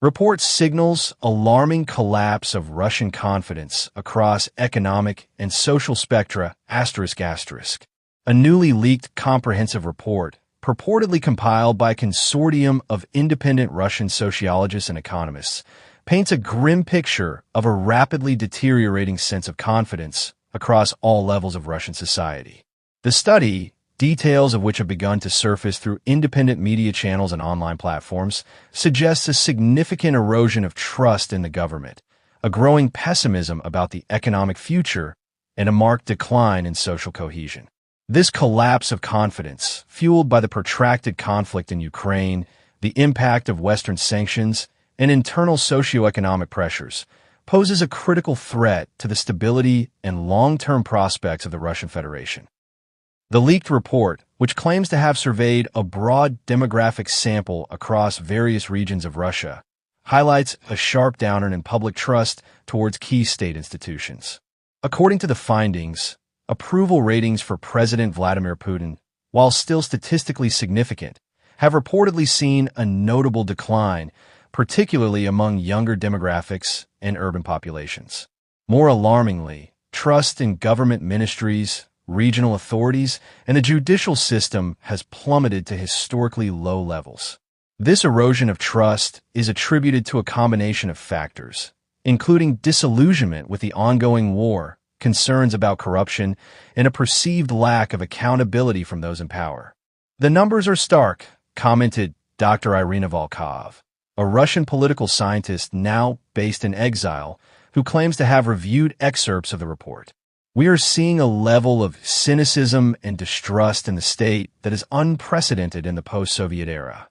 Report signals alarming collapse of Russian confidence across economic and social spectra, ***. A newly leaked comprehensive report, purportedly compiled by a consortium of independent Russian sociologists and economists, paints a grim picture of a rapidly deteriorating sense of confidence across all levels of Russian society. The study, details of which have begun to surface through independent media channels and online platforms, suggests a significant erosion of trust in the government, a growing pessimism about the economic future, and a marked decline in social cohesion. This collapse of confidence, fueled by the protracted conflict in Ukraine, the impact of Western sanctions, and internal socioeconomic pressures, poses a critical threat to the stability and long-term prospects of the Russian Federation. The leaked report, which claims to have surveyed a broad demographic sample across various regions of Russia, highlights a sharp downturn in public trust towards key state institutions. According to the findings, approval ratings for President Vladimir Putin, while still statistically significant, have reportedly seen a notable decline, particularly among younger demographics and urban populations. More alarmingly, trust in government ministries, regional authorities, and the judicial system has plummeted to historically low levels. This erosion of trust is attributed to a combination of factors, including disillusionment with the ongoing war, concerns about corruption, and a perceived lack of accountability from those in power. "The numbers are stark," commented Dr. Irina Volkov, a Russian political scientist now based in exile, who claims to have reviewed excerpts of the report. "We are seeing a level of cynicism and distrust in the state that is unprecedented in the post-Soviet era.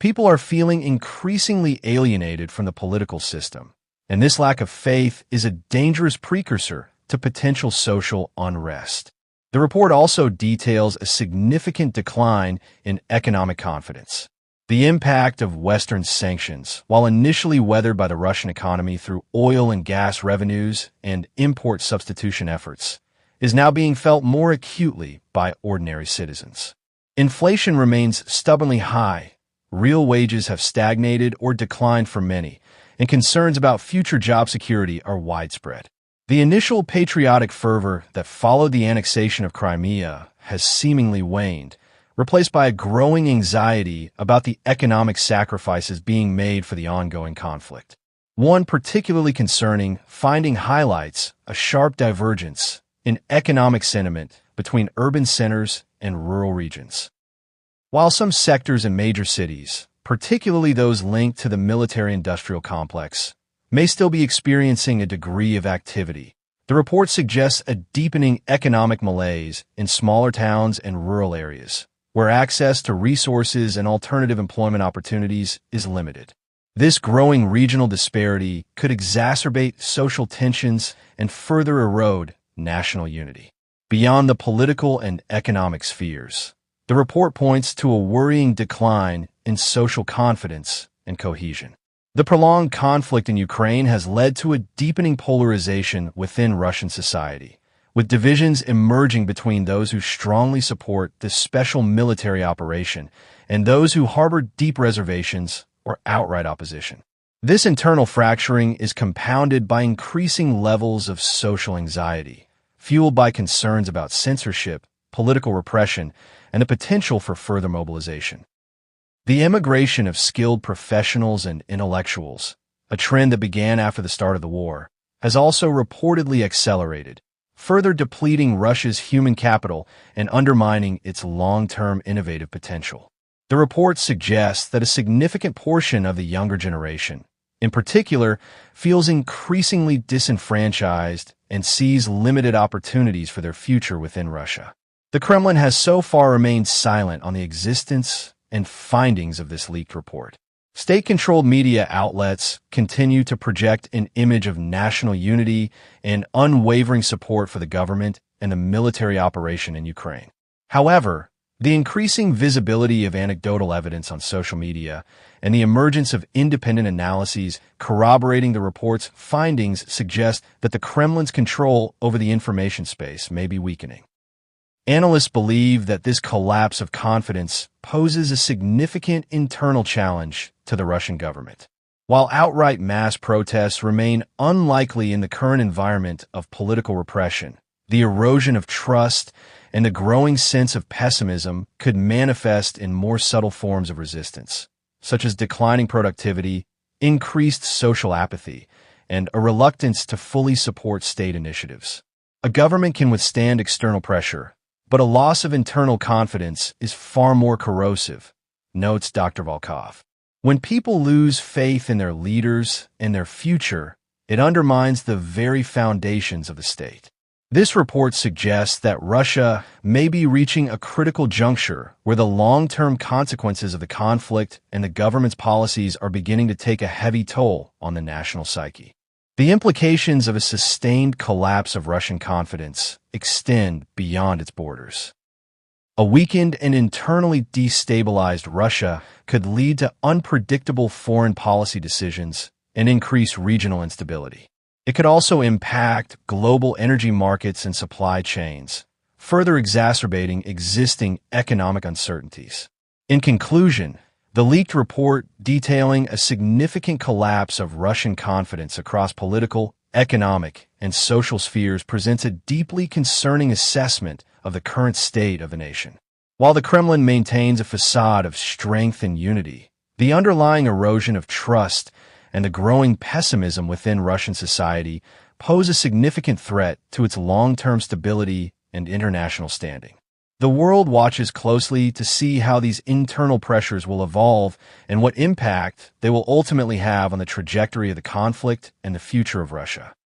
People are feeling increasingly alienated from the political system, and this lack of faith is a dangerous precursor to potential social unrest." The report also details a significant decline in economic confidence. The impact of Western sanctions, while initially weathered by the Russian economy through oil and gas revenues and import substitution efforts, is now being felt more acutely by ordinary citizens. Inflation remains stubbornly high, real wages have stagnated or declined for many, and concerns about future job security are widespread. The initial patriotic fervor that followed the annexation of Crimea has seemingly waned, replaced by a growing anxiety about the economic sacrifices being made for the ongoing conflict. One particularly concerning finding highlights a sharp divergence in economic sentiment between urban centers and rural regions. While some sectors in major cities, particularly those linked to the military-industrial complex, may still be experiencing a degree of activity, the report suggests a deepening economic malaise in smaller towns and rural areas, where access to resources and alternative employment opportunities is limited. This growing regional disparity could exacerbate social tensions and further erode national unity. Beyond the political and economic spheres, the report points to a worrying decline in social confidence and cohesion. The prolonged conflict in Ukraine has led to a deepening polarization within Russian society, with divisions emerging between those who strongly support this special military operation and those who harbor deep reservations or outright opposition. This internal fracturing is compounded by increasing levels of social anxiety, fueled by concerns about censorship, political repression, and the potential for further mobilization. The immigration of skilled professionals and intellectuals, a trend that began after the start of the war, has also reportedly accelerated, further depleting Russia's human capital and undermining its long-term innovative potential. The report suggests that a significant portion of the younger generation, in particular, feels increasingly disenfranchised and sees limited opportunities for their future within Russia. The Kremlin has so far remained silent on the existence and findings of this leaked report. State-controlled media outlets continue to project an image of national unity and unwavering support for the government and the military operation in Ukraine. However, the increasing visibility of anecdotal evidence on social media and the emergence of independent analyses corroborating the report's findings suggest that the Kremlin's control over the information space may be weakening. Analysts believe that this collapse of confidence poses a significant internal challenge to the Russian government. While outright mass protests remain unlikely in the current environment of political repression, the erosion of trust and the growing sense of pessimism could manifest in more subtle forms of resistance, such as declining productivity, increased social apathy, and a reluctance to fully support state initiatives. A government can withstand external pressure, but a loss of internal confidence is far more corrosive, notes Dr. Volkov. When people lose faith in their leaders and their future, it undermines the very foundations of the state. This report suggests that Russia may be reaching a critical juncture where the long-term consequences of the conflict and the government's policies are beginning to take a heavy toll on the national psyche. The implications of a sustained collapse of Russian confidence extend beyond its borders. A weakened and internally destabilized Russia could lead to unpredictable foreign policy decisions and increase regional instability. It could also impact global energy markets and supply chains, further exacerbating existing economic uncertainties. In conclusion, the leaked report detailing a significant collapse of Russian confidence across political, economic, and social spheres presents a deeply concerning assessment of the current state of the nation. While the Kremlin maintains a facade of strength and unity, the underlying erosion of trust and the growing pessimism within Russian society pose a significant threat to its long-term stability and international standing. The world watches closely to see how these internal pressures will evolve and what impact they will ultimately have on the trajectory of the conflict and the future of Russia.